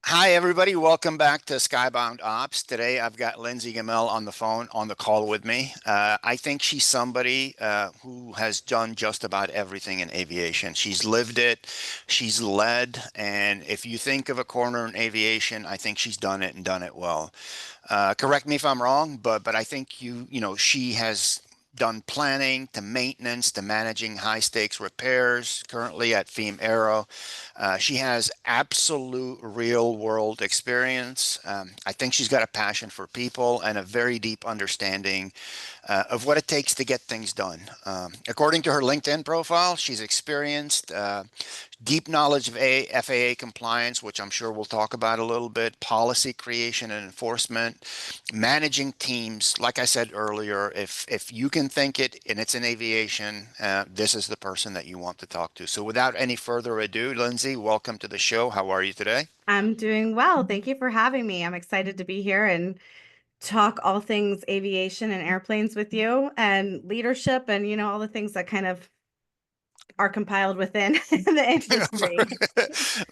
Hi, everybody. Welcome back to Skybound Ops. Today, I've got Lindsey Gamell on the phone on the call with me. I think she's somebody who has done just about everything in aviation. She's lived it, she's led, and if you think of a corner in aviation, I think she's done it and done it well. Correct me if I'm wrong, but I think she has done planning to maintenance to managing high stakes repairs currently at FIME Aero. She has absolute real world experience. I think she's got a passion for people and a very deep understanding of what it takes to get things done. According to her LinkedIn profile, she's experienced, deep knowledge of FAA compliance, which I'm sure we'll talk about a little bit, policy creation and enforcement, managing teams. Like I said earlier, if you can think it and it's in aviation, this is the person that you want to talk to. So without any further ado, Lindsey, welcome to the show. How are you today? I'm doing well. Thank you for having me. I'm excited to be here and talk all things aviation and airplanes with you and leadership and, all the things that kind of are compiled within the industry.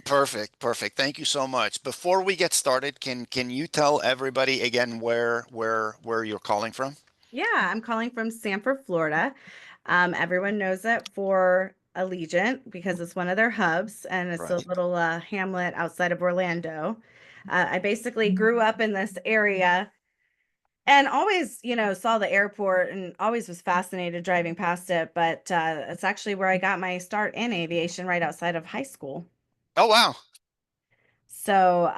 Perfect, perfect. Thank you so much. Before we get started, can you tell everybody again where you're calling from? Yeah, I'm calling from Sanford, Florida. Everyone knows it for Allegiant because it's one of their hubs and it's a Right. little hamlet outside of Orlando. I basically grew up in this area and always, saw the airport and always was fascinated driving past it. But it's actually where I got my start in aviation right outside of high school. Oh, wow. So,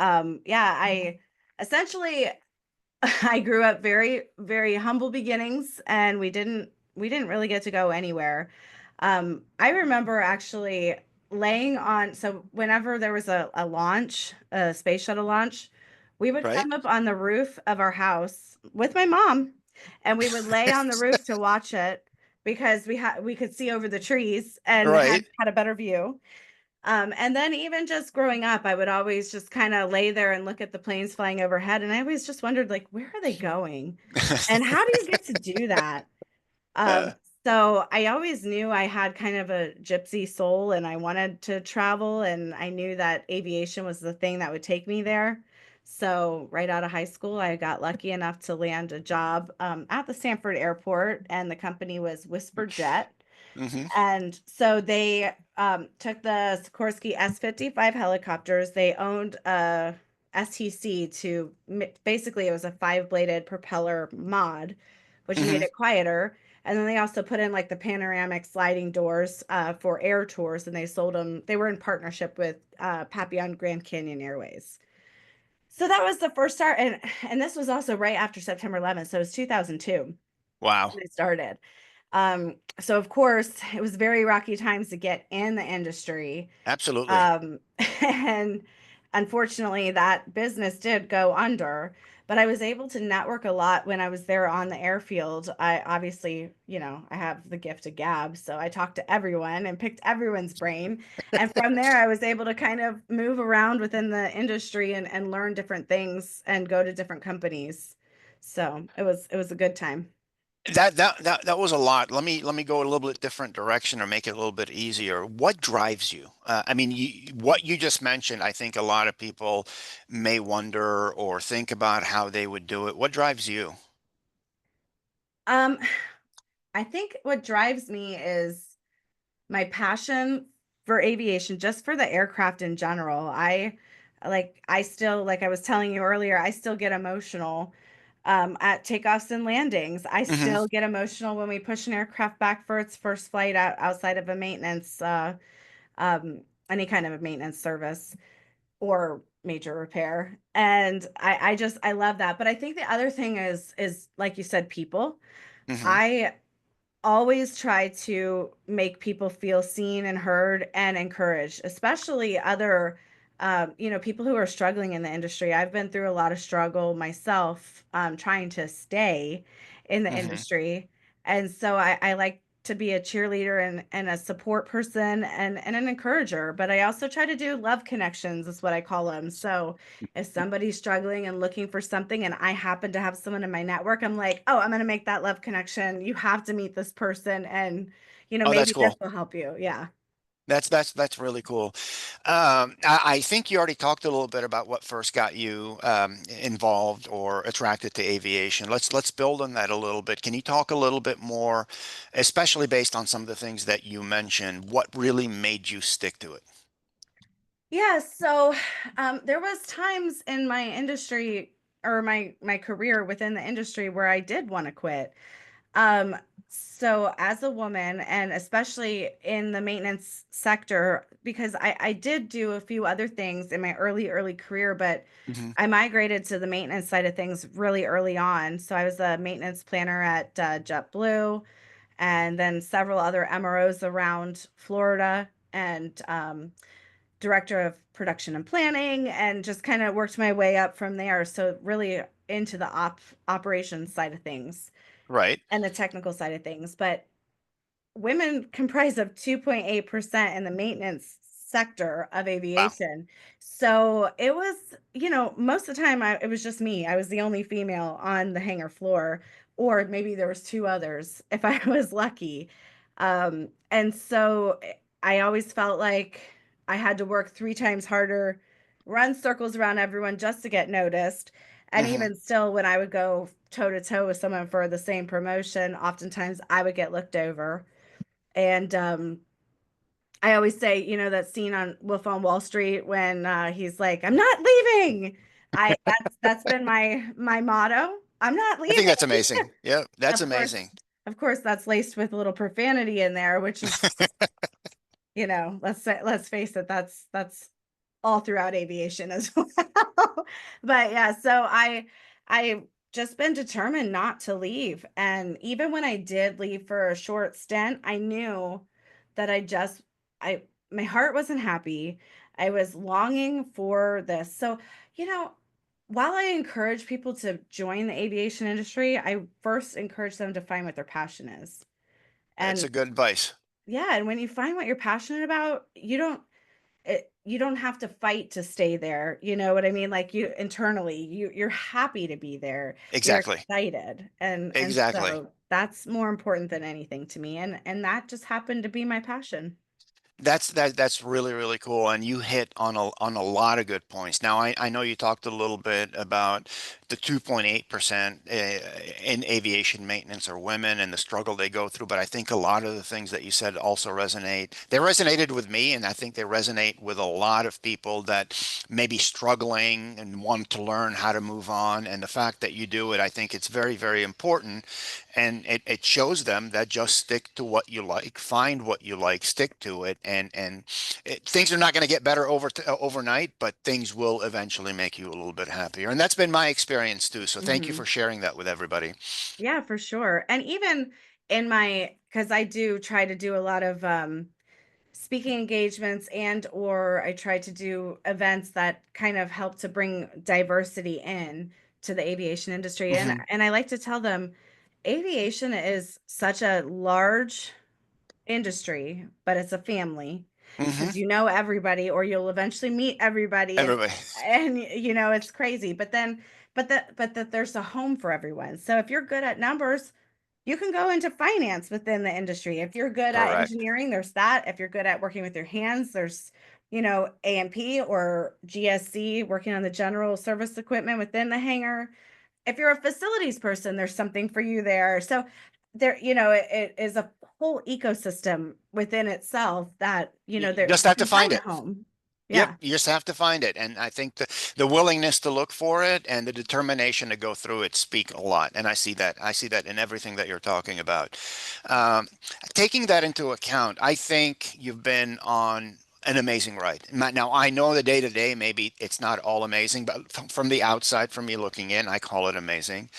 yeah, I essentially I grew up very, very humble beginnings, and we didn't really get to go anywhere. I remember actually laying on, so whenever there was a launch, a space shuttle launch, we would Right. climb up on the roof of our house with my mom, and we would lay on the roof to watch it because we could see over the trees and had Right. had a better view. And then even just growing up, I would always just kind of lay there and look at the planes flying overhead. And I always just wondered, like, where are they going? And how do you get to do that? Um, Uh, so I always knew I had kind of a gypsy soul and I wanted to travel. And I knew that aviation was the thing that would take me there. So right out of high school, I got lucky enough to land a job at the Sanford airport, and the company was Whisper Jet. hmm And so they took the Sikorsky S-55 helicopters. They owned a STC basically it was a five-bladed propeller mod, which made hmm it quieter. And then they also put in like the panoramic sliding doors for air tours, and they sold them. They were in partnership with Papillon Grand Canyon Airways. So that was the first start, and this was also right after September 11th, so it was 2002 Wow. when I started. So of course, it was very rocky times to get in the industry. Absolutely. Um, and unfortunately, that business did go under, but I was able to network a lot when I was there on the airfield. I obviously, I have the gift of gab, so I talked to everyone and picked everyone's brain. And from there, I was able to kind of move around within the industry and learn different things and go to different companies. So it was a good time. That was a lot. Let me go a little bit different direction or make it a little bit easier. What drives you? I mean, what you just mentioned, I think a lot of people may wonder or think about how they would do it. What drives you? Um, I think what drives me is my passion for aviation, just for the aircraft in general. I still, like I was telling you earlier, I still get emotional at takeoffs and landings. I hmm still get emotional when we push an aircraft back for its first flight outside of a maintenance, um, any kind of a maintenance service or major repair. And I love that. But I think the other thing is like you said, people. hmm I always try to make people feel seen and heard and encouraged, especially other, people who are struggling in the industry. I've been through a lot of struggle myself, trying to stay in the hmm industry. And so I like to be a cheerleader and a support person and an encourager, but I also try to do love connections, is what I call them. So if somebody's struggling and looking for something and I happen to have someone in my network, I'm like, oh, I'm going to make that love connection. You have to meet this person and, Oh, that's maybe this cool. will help you. Yeah. That's really cool. I think you already talked a little bit about what first got you involved or attracted to aviation. Let's build on that a little bit. Can you talk a little bit more, especially based on some of the things that you mentioned, what really made you stick to it? Yeah, so there was times in my industry or my career within the industry where I did want to quit. Um, so as a woman, and especially in the maintenance sector, because I did do a few other things in my early career, but Hmm. I migrated to the maintenance side of things really early on. So I was a maintenance planner at JetBlue, and then several other MROs around Florida, and director of production and planning, and just kind of worked my way up from there. So really into the operations side of things Right. and the technical side of things. But women comprise of 2.8% in the maintenance sector of Wow. aviation. So it was, most of the time it was just me. I was the only female on the hangar floor, or maybe there was two others if I was lucky. And so I always felt like I had to work three times harder, run circles around everyone just to get noticed. And Hmm. even still, when I would go toe to toe with someone for the same promotion, oftentimes I would get looked over. And I always say, that scene on Wolf on Wall Street when he's like, "I'm not leaving." That's been my motto. I'm not I think leaving. that's amazing. Yeah, that's Of amazing. course, of course, that's laced with a little profanity in there, which is, let's face it, that's all throughout aviation as well. But yeah, so I just been determined not to leave. And even when I did leave for a short stint, I knew that I my heart wasn't happy. I was longing for this. So, you know, while I encourage people to join the aviation industry, I first encourage them to find what their passion is. That's And a good advice. yeah, and when you find what you're passionate about, you don't have to fight to stay there, you know what I mean? Like, you internally, you're happy to be there. You're Exactly. excited, and Exactly. so that's more important than anything to me, and that just happened to be my passion. That's really really cool, and you hit on a lot of good points. Now I know you talked a little bit about the 2.8% in aviation maintenance are women and the struggle they go through, but I think a lot of the things that you said also resonate. They resonated with me, and I think they resonate with a lot of people that may be struggling and want to learn how to move on. And the fact that you do it, I think it's very very important, and it shows them that just stick to what you like, find what you like, stick to it, and things are not going to get better overnight, but things will eventually make you a little bit happier. And that's been my experience too. So thank you Mhm. for sharing that with everybody. Yeah, for sure. And even in my, because I do try to do a lot of speaking engagements, and or I try to do events that kind of help to bring diversity in to the aviation industry. And Hmm. I like to tell them aviation is such a large industry, but it's a family, Hmm. because you know everybody, or you'll eventually meet everybody, Everybody. and it's crazy. But then, but that there's a home for everyone. So if you're good at numbers, you can go into finance within the industry. If you're good at Correct. engineering, there's that. If you're good at working with your hands, there's, A&P or GSC, working on the general service equipment within the hangar. If you're a facilities person, there's something for you there. So there, it is a whole ecosystem within itself that, You there just you have to can find find a it. home. Yep, Yeah. you just have to find it. And I think the willingness to look for it and the determination to go through it speak a lot. And I see that. I see that in everything that you're talking about. Um, Taking that into account, I think you've been on an amazing ride. Now, I know the day to day, maybe it's not all amazing, but from the outside, from me looking in, I call it amazing.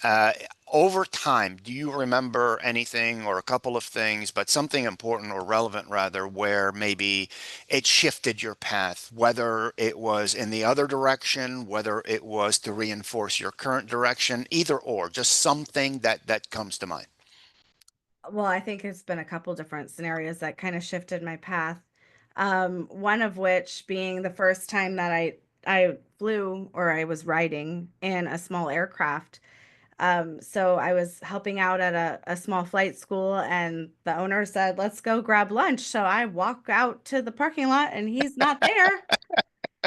Uh, Over time, do you remember anything or a couple of things, but something important or relevant rather, where maybe it shifted your path, whether it was in the other direction, whether it was to reinforce your current direction, either or, just something that comes to mind? Well, I think it's been a couple different scenarios that kind of shifted my path. One of which being the first time that I flew, or I was riding in a small aircraft. So I was helping out at a small flight school, and the owner said, "Let's go grab lunch." So I walk out to the parking lot, and he's not there.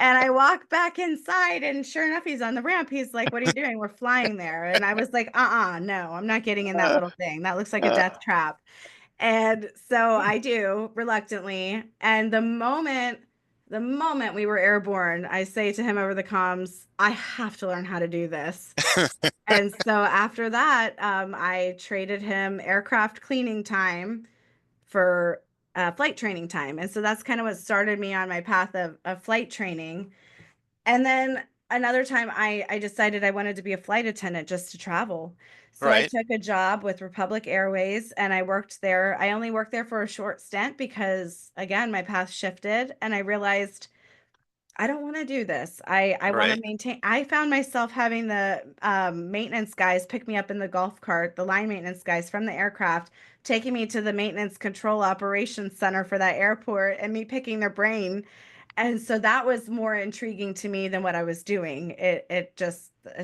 And I walk back inside, and sure enough, he's on the ramp. He's like, "What are you doing? We're flying there." And I was like, no, I'm not getting in that Uh, little thing. That looks like a uh, death trap." And so I do reluctantly. And the moment we were airborne, I say to him over the comms, "I have to learn how to do this." And so after that, I traded him aircraft cleaning time for flight training time. And so that's kind of what started me on my path of flight training. And then another time I decided I wanted to be a flight attendant just to travel. So I right, took a job with Republic Airways and I worked there. I only worked there for a short stint because again, my path shifted and I realized I don't want to do this. I want to right. maintain. I found myself having the maintenance guys pick me up in the golf cart, the line maintenance guys from the aircraft, taking me to the maintenance control operations center for that airport and me picking their brain. And so that was more intriguing to me than what I was doing. It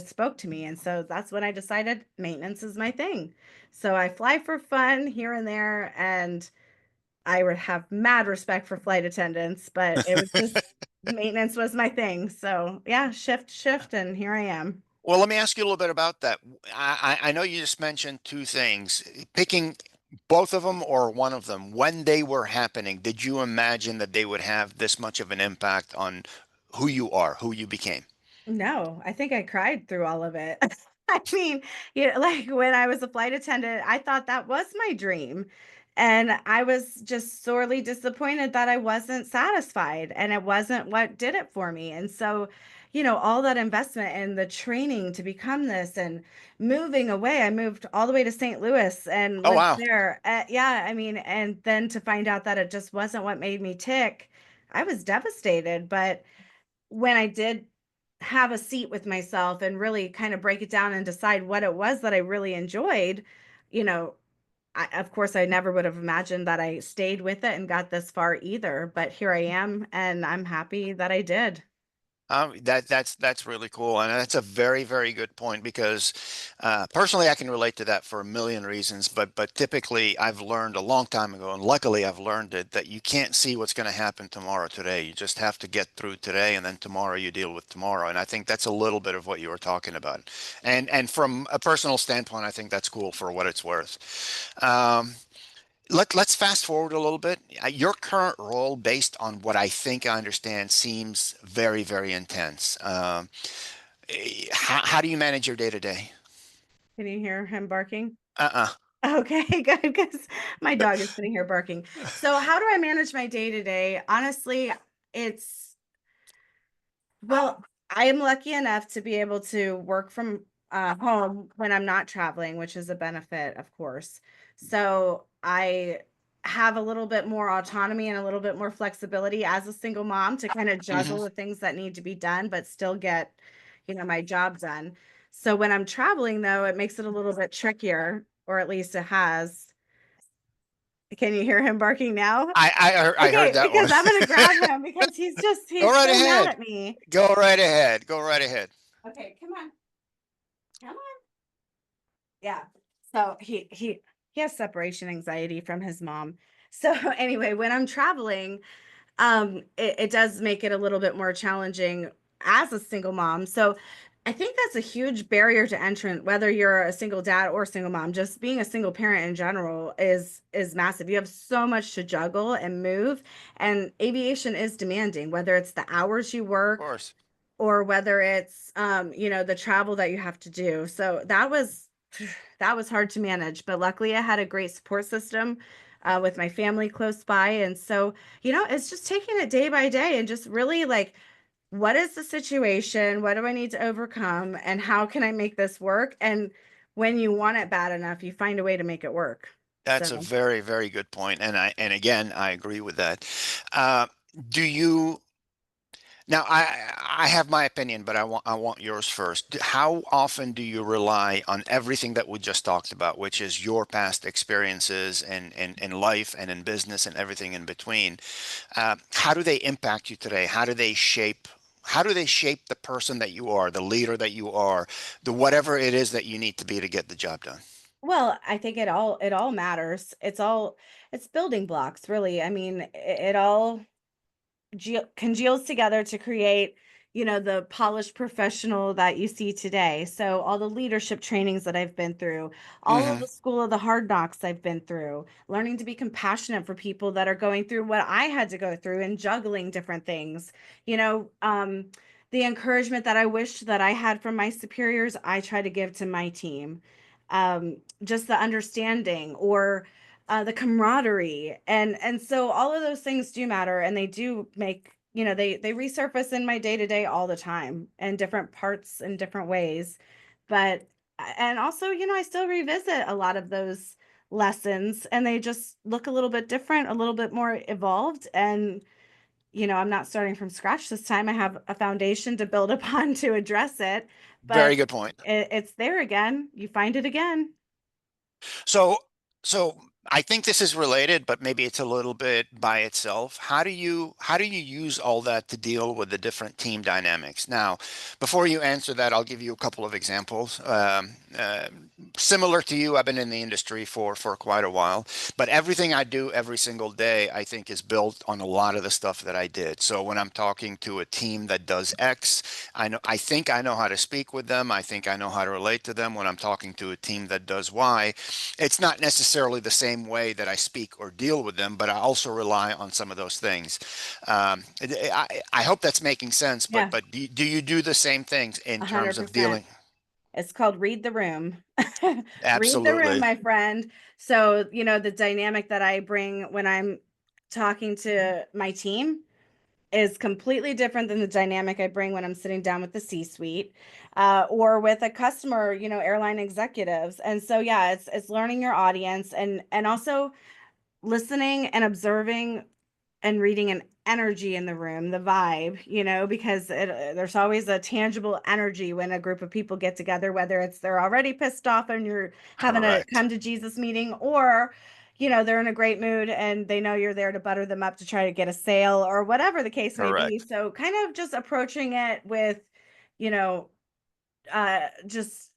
spoke to me. And so that's when I decided maintenance is my thing. So I fly for fun here and there, and I would have mad respect for flight attendants, but it was just maintenance was my thing. So yeah, shift, and here I am. Well, let me ask you a little bit about that. I know you just mentioned two things. Picking both of them or one of them, when they were happening, did you imagine that they would have this much of an impact on who you are, who you became? No, I think I cried through all of it. I mean, like when I was a flight attendant, I thought that was my dream. And I was just sorely disappointed that I wasn't satisfied and it wasn't what did it for me. And so, all that investment and the training to become this and moving away, I moved all the way to St. Louis and Oh, lived wow. there. Yeah, I mean, and then to find out that it just wasn't what made me tick, I was devastated. But when I did have a seat with myself and really kind of break it down and decide what it was that I really enjoyed, you know, of course, I never would have imagined that I stayed with it and got this far either. But here I am, and I'm happy that I did. That's really cool, and that's a very, very good point because personally, I can relate to that for a million reasons. But typically, I've learned a long time ago, and luckily, I've learned it that you can't see what's going to happen tomorrow today. You just have to get through today, and then tomorrow you deal with tomorrow. And I think that's a little bit of what you were talking about. And from a personal standpoint, I think that's cool for what it's worth. Um, let's fast forward a little bit. Your current role, based on what I think I understand, seems very, very intense. How do you manage your day to day? Can you hear him barking? Uh-uh. Okay, good, because my dog is sitting here barking. So, how do I manage my day to day? Honestly, it's well, I am lucky enough to be able to work from home when I'm not traveling, which is a benefit, of course. So I have a little bit more autonomy and a little bit more flexibility as a single mom to kind of Hmm. juggle the things that need to be done, but still get, my job done. So when I'm traveling, though, it makes it a little bit trickier, or at least it has. Can you hear him barking now? I heard Okay, that one. because I'm gonna grab him because Go he's right so mad ahead. at me. Go right ahead. Go right ahead. Okay, come on. Come on. Yeah. So he has separation anxiety from his mom. So anyway, when I'm traveling, it does make it a little bit more challenging as a single mom. So I think that's a huge barrier to entrant, whether you're a single dad or single mom. Just being a single parent in general is massive. You have so much to juggle and move, and aviation is demanding, whether it's the hours you Of work course. or whether it's the travel that you have to do. So that was hard to manage, but luckily I had a great support system with my family close by. And so, it's just taking it day by day and just really like, what is the situation? What do I need to overcome? And how can I make this work? And when you want it bad enough, you find a way to make it work. That's a So very, very good point. And again, I agree with that. Uh, do you Now, I have my opinion, but I want yours first. How often do you rely on everything that we just talked about, which is your past experiences in life and in business and everything in between? How do they impact you today? How do they shape how do they shape the person that you are, the leader that you are, the whatever it is that you need to be to get the job done? Well, I think it all matters. It's building blocks, really. I mean, it all congeals together to create, the polished professional that you see today. So all the leadership trainings that I've been through, all of Hmm. the school of the hard knocks I've been through, learning to be compassionate for people that are going through what I had to go through and juggling different things. You know, the encouragement that I wished that I had from my superiors, I try to give to my team. Just the understanding, or the camaraderie, and so all of those things do matter, and they do make, they resurface in my day to day all the time in different parts in different ways. But and also, I still revisit a lot of those lessons, and they just look a little bit different, a little bit more evolved. And I'm not starting from scratch this time. I have a foundation to build upon to address it, but Very good point. it's there again. You find it again. So, so I think this is related, but maybe it's a little bit by itself. How do you use all that to deal with the different team dynamics? Now, before you answer that, I'll give you a couple of examples. Similar to you, I've been in the industry for quite a while, but everything I do every single day, I think, is built on a lot of the stuff that I did. So when I'm talking to a team that does X, I think I know how to speak with them. I think I know how to relate to them. When I'm talking to a team that does Y, it's not necessarily the same way that I speak or deal with them, but I also rely on some of those things. I hope that's making sense, but Yeah, do you do the same things in terms of 100%. dealing? It's called read the room. Read the room, Absolutely. my friend. So, the dynamic that I bring when I'm talking to my team is completely different than the dynamic I bring when I'm sitting down with the C-suite, or with a customer, airline executives. And so, yeah, it's learning your audience, and also listening and observing and reading an energy in the room, the vibe, because there's always a tangible energy when a group of people get together, whether it's they're already pissed off and you're having a Correct. come to Jesus meeting, or, they're in a great mood and they know you're there to butter them up to try to get a sale, or whatever the case may be. Correct. So kind of just approaching it with, you know, just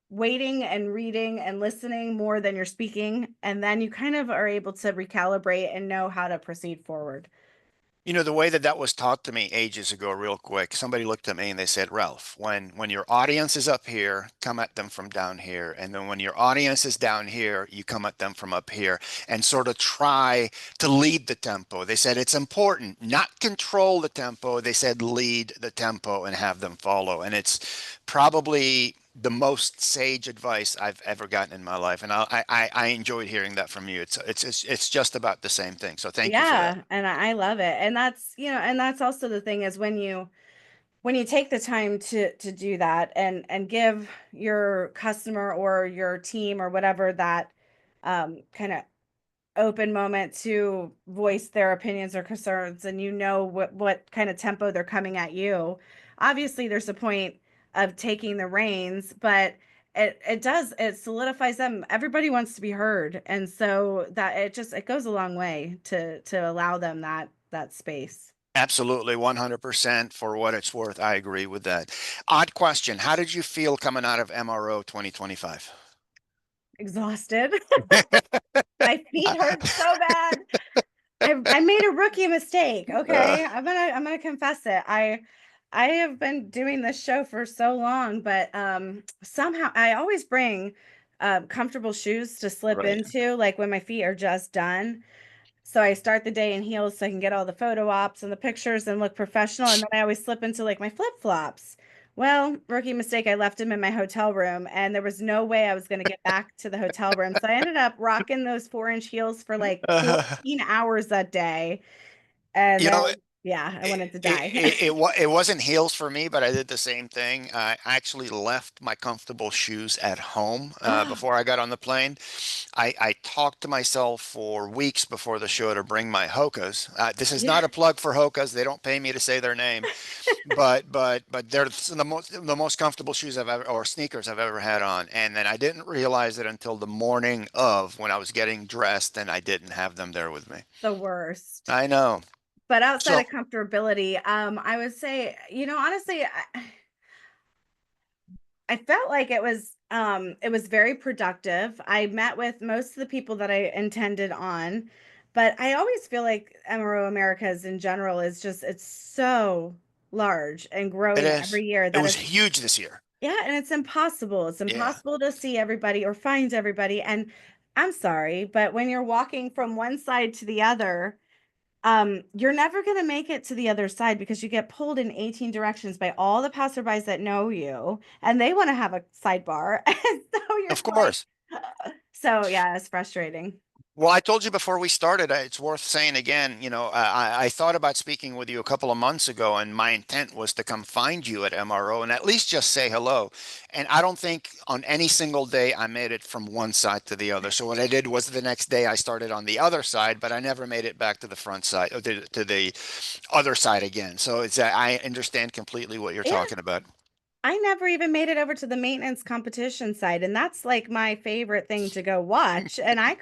waiting and reading and listening more than you're speaking, and then you kind of are able to recalibrate and know how to proceed forward. The way that that was taught to me ages ago, real quick, somebody looked at me and they said, Ralph, when your audience is up here, come at them from down here. And then when your audience is down here, you come at them from up here and sort of try to lead the tempo. They said it's important, not control the tempo. They said lead the tempo and have them follow. And it's probably the most sage advice I've ever gotten in my life. And I enjoyed hearing that from you. It's just about the same thing. So thank you for that. Yeah, and I love it. And that's also the thing, is when you take the time to do that, and give your customer or your team or whatever that kind of open moment to voice their opinions or concerns, and what kind of tempo they're coming at you. Obviously there's a point of taking the reins, but it solidifies them. Everybody wants to be heard, and so that it goes a long way to allow them that space. Absolutely, 100% for what it's worth. I agree with that. Odd question. How did you feel coming out of MRO 2025? Exhausted. My feet hurt so bad. I made a rookie mistake. Uh, Okay. I'm gonna confess it. I have been doing this show for so long, but somehow I always bring comfortable shoes to slip right. into, like when my feet are just done. So I start the day in heels so I can get all the photo ops and the pictures and look professional. And then I always slip into like my flip-flops. Well, rookie mistake, I left them in my hotel room, and there was no way I was going to get back to the hotel room. So I ended up rocking those 4-inch heels for like Uh, 14 hours that day. And you know, then, yeah, I it, wanted to die. it wasn't heels for me, but I did the same thing. I actually left my comfortable shoes at home before I got on the plane. I talked to myself for weeks before the show to bring my Hokas. This is Yeah. not a plug for Hokas. They don't pay me to say their name, but they're the most comfortable shoes I've ever, or sneakers I've ever had on. And then I didn't realize it until the morning of when I was getting dressed, and I didn't have them there with me. The worst. I know. But outside So of comfortability, I would say, honestly, I felt like it was very productive. I met with most of the people that I intended on, but I always feel like MRO Americas in general is just it's so large and it growing is. every year It that was it's huge this year. yeah, and it's impossible. It's Yeah, impossible to see everybody or find everybody. And I'm sorry, but when you're walking from one side to the other, you're never going to make it to the other side because you get pulled in 18 directions by all the passerbys that know you and they want to have a sidebar. And so you're of like, course. so yeah, it's frustrating. Well, I told you before we started, it's worth saying again, I thought about speaking with you a couple of months ago, and my intent was to come find you at MRO and at least just say hello. And I don't think on any single day I made it from one side to the other. So what I did was the next day I started on the other side, but I never made it back to the front side, or to the other side again. So I understand completely what you're Yeah, talking about. I never even made it over to the maintenance competition side, and that's like my favorite thing to go watch. And I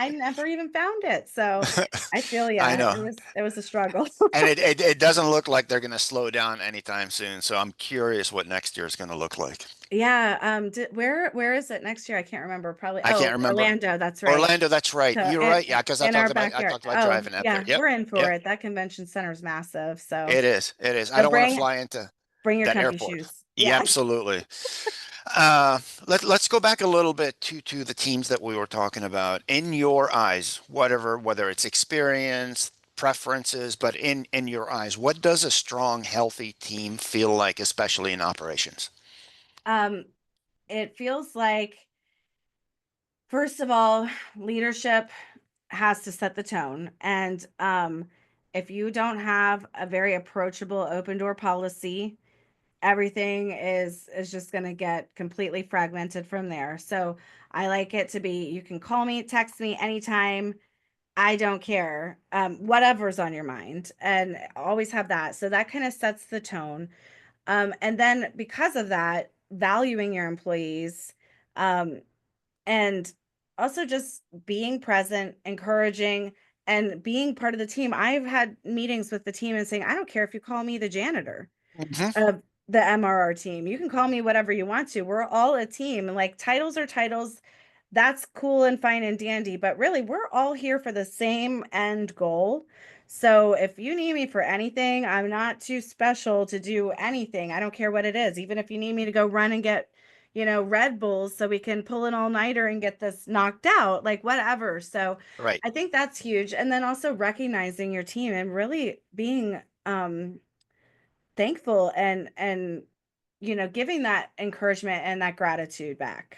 never even found it. So I feel I yeah, know. it was a struggle. And it doesn't look like they're going to slow down anytime soon. So I'm curious what next year is going to look like. Yeah, where is it next year? I can't remember. Probably I can't remember. Orlando, that's right. Orlando, that's right. So You're right. Yeah, because in our I backyard. talked about Oh, driving out there. yeah, Yep. we're in for Yep. it. That convention center is massive. So It is. It is. I so don't want to fly into bring your that comfy airport. shoes. Yeah, Yeah. absolutely. Let's go back a little bit to the teams that we were talking about. In your eyes, whether it's experience, preferences, but in your eyes, what does a strong, healthy team feel like, especially in operations? Um, it feels like first of all, leadership has to set the tone. And if you don't have a very approachable open door policy, everything is just going to get completely fragmented from there. So I like it to be you can call me, text me anytime. I don't care. Whatever's on your mind, and always have that. So that kind of sets the tone. And then because of that, valuing your employees, um, and also just being present, encouraging, and being part of the team. I've had meetings with the team and saying, I don't care if you call me the janitor Hmm. of the MRR team. You can call me whatever you want to. We're all a team. And like titles are titles. That's cool and fine and dandy, but really we're all here for the same end goal. So if you need me for anything, I'm not too special to do anything. I don't care what it is. Even if you need me to go run and get, Red Bulls so we can pull an all-nighter and get this knocked out, like whatever. So Right. I think that's huge. And then also recognizing your team and really being thankful and giving that encouragement and that gratitude back.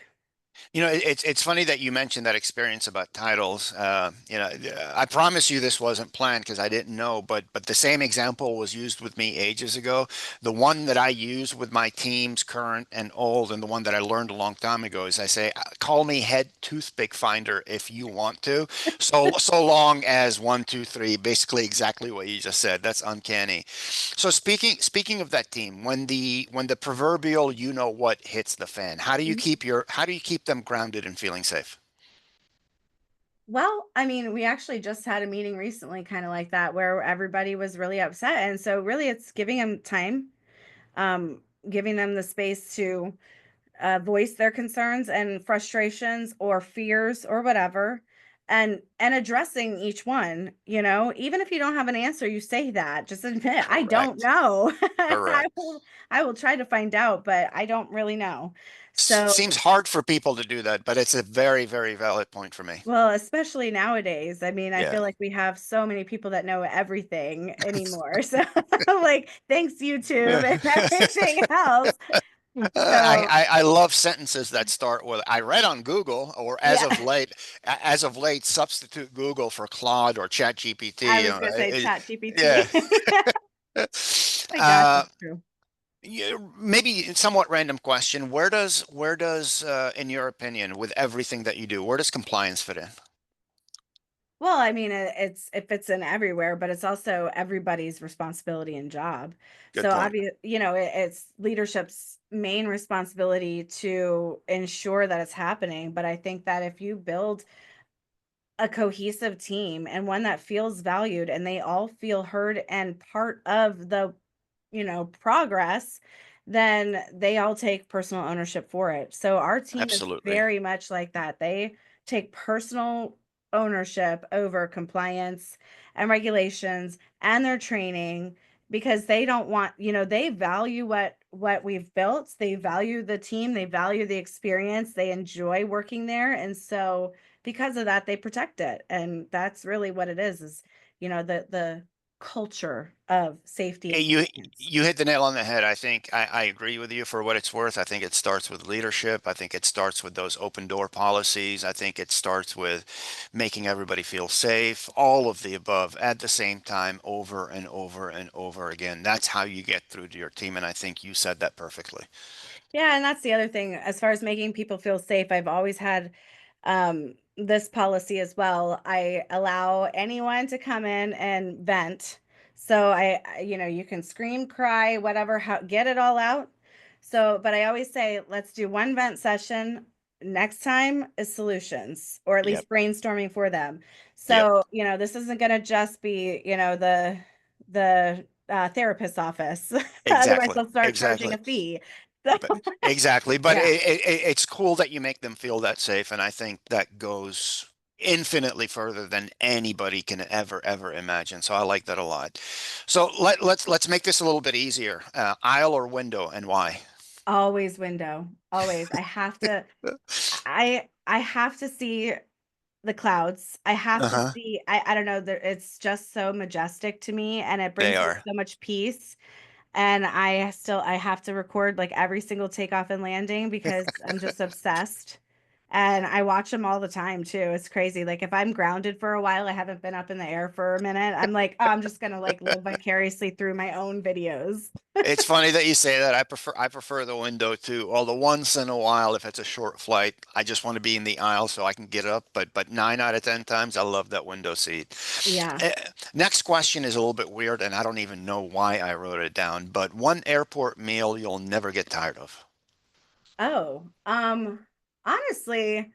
It's funny that you mentioned that experience about titles. I promise you this wasn't planned because I didn't know, but the same example was used with me ages ago. The one that I use with my teams, current and old, and the one that I learned a long time ago is I say, call me head toothpick finder if you want to. So long as one, two, three, basically exactly what you just said. That's uncanny. So speaking of that team, when the proverbial you know what hits the fan, how do you keep them grounded and feeling safe? Well, I mean, we actually just had a meeting recently kind of like that where everybody was really upset. And so really it's giving them time, um, giving them the space to voice their concerns and frustrations or fears or whatever, and addressing each one. Even if you don't have an answer, you say that. Just admit, I don't Correct. know. I Correct. will I will try to find out, but I don't really know. So Seems hard for people to do that, but it's a very, very valid point for me. well, especially nowadays. I mean, I Yeah. feel like we have so many people that know everything anymore. So, like, thanks YouTube and everything else. So, I love sentences that start with I read on Google or yeah, as of late substitute Google for Claude or I ChatGPT. was gonna say Chat Yeah. GPT. My gosh, Uh, it's true. Yeah, maybe a somewhat random question. Where does in your opinion, with everything that you do, where does compliance fit in? Well, I mean, it fits in everywhere, but it's also everybody's responsibility and job. Good So, point. it's leadership's main responsibility to ensure that it's happening. But I think that if you build a cohesive team and one that feels valued and they all feel heard and part of the, progress, then they all take personal ownership for it. So our team is Absolutely. very much like that. They take personal ownership over compliance and regulations and their training because they don't want, they value what we've built. They value the team, they value the experience, they enjoy working there. And so because of that, they protect it. And that's really what it is, the culture of safety and You compliance. you hit the nail on the head. I think I agree with you for what it's worth. I think it starts with leadership. I think it starts with those open door policies. I think it starts with making everybody feel safe, all of the above at the same time, over and over and over again. That's how you get through to your team, and I think you said that perfectly. Yeah, and that's the other thing as far as making people feel safe. I've always had this policy as well. I allow anyone to come in and vent. So you can scream, cry, whatever, get it all out. So, but I always say, let's do one vent session. Next time is solutions, or at Yep. least brainstorming for them. Yep. So, this isn't going to just be, the therapist's office. Otherwise, Exactly. they'll start charging Exactly. a fee. But exactly. But Yeah. it's cool that you make them feel that safe, and I think that goes infinitely further than anybody can ever imagine. So I like that a lot. So let's make this a little bit easier. Aisle or window, and why? Always window. Always. I have to see the clouds. I have to Uh-huh. see I don't know, it's just so majestic to me and it They brings me are. so much peace. And I have to record like every single takeoff and landing because I'm just obsessed. And I watch them all the time too. It's crazy. Like if I'm grounded for a while, I haven't been up in the air for a minute. I'm like, oh, I'm just gonna like live vicariously through my own videos. It's funny that you say that. I prefer the window too. Although once in a while, if it's a short flight, I just want to be in the aisle so I can get up. But 9 out of 10 times, I love that window seat. Yeah. Uh, Next question is a little bit weird, and I don't even know why I wrote it down. But one airport meal you'll never get tired of. Oh, honestly,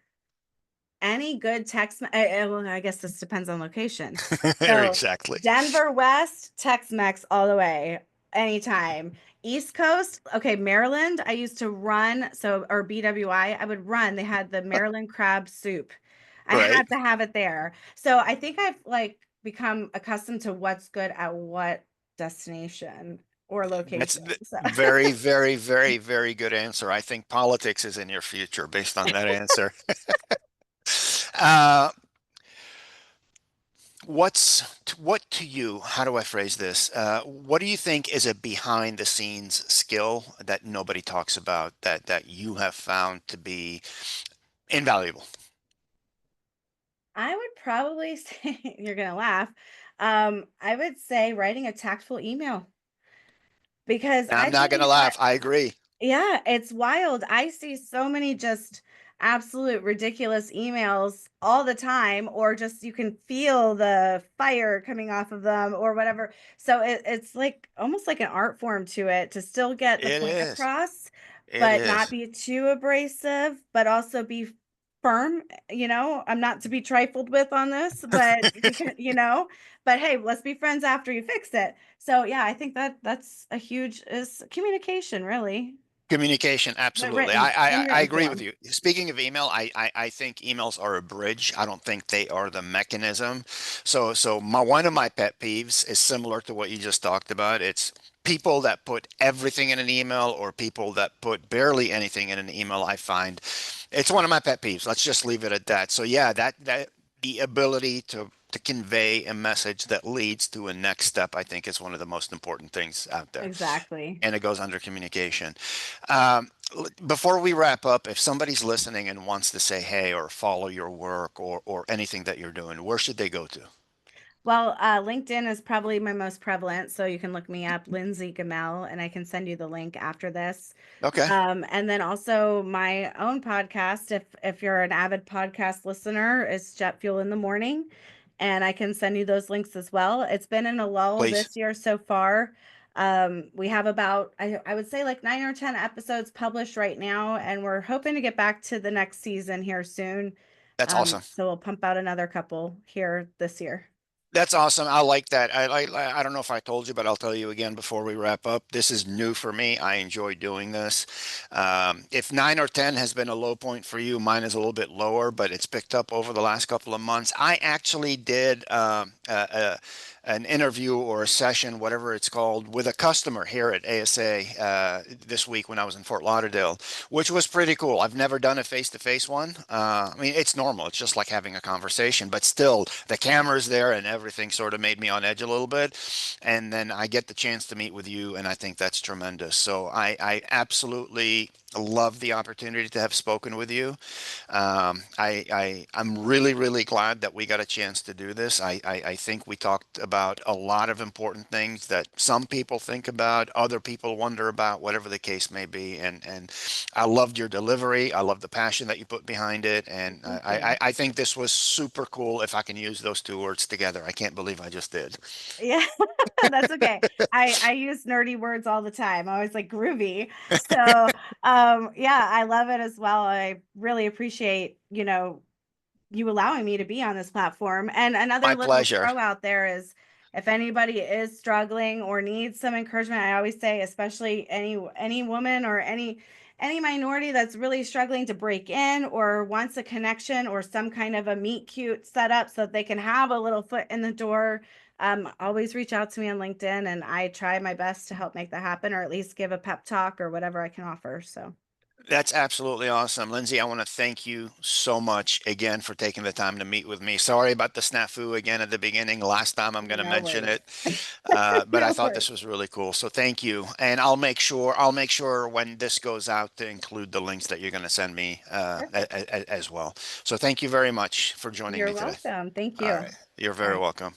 any good well, I guess this depends on location. So Exactly. Denver West, Tex-Mex all the way, anytime. East Coast, okay, Maryland, I used to run, so or BWI, I would run. They had the Maryland crab soup. I Right. had to have it there. So I think I've like become accustomed to what's good at what destination or That's location. So very good answer. I think politics is in your future based on that answer. Uh, what to you, how do I phrase this? What do you think is a behind the scenes skill that nobody talks about that you have found to be invaluable? I would probably say you're gonna laugh. I would say writing a tactful email because I'm I not tell gonna you what, laugh. I agree. yeah, it's wild. I see so many just absolute ridiculous emails all the time, or just you can feel the fire coming off of them or whatever. So it's like almost like an art form to it to still get the It point is. across, It but not is. be too abrasive, but also be firm. I'm not to be trifled with on this, but because, but hey, let's be friends after you fix it. So yeah, I think that's a huge is communication really. Communication, But absolutely. written in I written agree with form. you. Speaking of email, I think emails are a bridge. I don't think they are the mechanism. So one of my pet peeves is similar to what you just talked about. It's people that put everything in an email or people that put barely anything in an email. I find it's one of my pet peeves. Let's just leave it at that. So yeah, that the ability to convey a message that leads to a next step, I think is one of the most important things out there. Exactly. And it goes under communication. Before we wrap up, if somebody's listening and wants to say hey or follow your work or anything that you're doing, where should they go to? Well, LinkedIn is probably my most prevalent, so you can look me up, Lindsey Gamell, and I can send you the link after this. Okay, And then also my own podcast, if you're an avid podcast listener, is Jet Fuel in the Morning, and I can send you those links as well. It's been in a lull please. this year so far. We have about I would say like 9 or 10 episodes published right now, and we're hoping to get back to the next season here soon. That's awesome. So we'll pump out another couple here this year. That's awesome. I like that. I don't know if I told you, but I'll tell you again before we wrap up. This is new for me. I enjoy doing this. If 9 or 10 has been a low point for you, mine is a little bit lower, but it's picked up over the last couple of months. I actually did an interview or a session, whatever it's called, with a customer here at ASA this week when I was in Fort Lauderdale, which was pretty cool. I've never done a face-to-face one. I mean, it's normal. It's just like having a conversation, but still, the camera's there and everything sort of made me on edge a little bit. And then I get the chance to meet with you, and I think that's tremendous. So I absolutely love the opportunity to have spoken with you. I'm really, really glad that we got a chance to do this. I think we talked about a lot of important things that some people think about, other people wonder about, whatever the case may be. And I loved your delivery. I love the passion that you put behind it. And Thank you. I think this was super cool if I can use those two words together. I can't believe I just did. Yeah, that's okay. I use nerdy words all the time. I always like groovy. So, yeah, I love it as well. I really appreciate, you allowing me to be on this platform. And another My little pleasure. throw out there is if anybody is struggling or needs some encouragement, I always say, especially any woman or any minority that's really struggling to break in or wants a connection or some kind of a meet cute setup so that they can have a little foot in the door. Always reach out to me on LinkedIn and I try my best to help make that happen or at least give a pep talk or whatever I can offer. So That's absolutely awesome. Lindsay, I want to thank you so much again for taking the time to meet with me. Sorry about the snafu again at the beginning. Last time I'm going to no mention worries. it, but I No thought worries. this was really cool. So thank you. And I'll make sure when this goes out to include the links that you're going to send me Perfect. as well. So thank you very much for joining You're me today. welcome. Thank All you. right. You're All very right. welcome.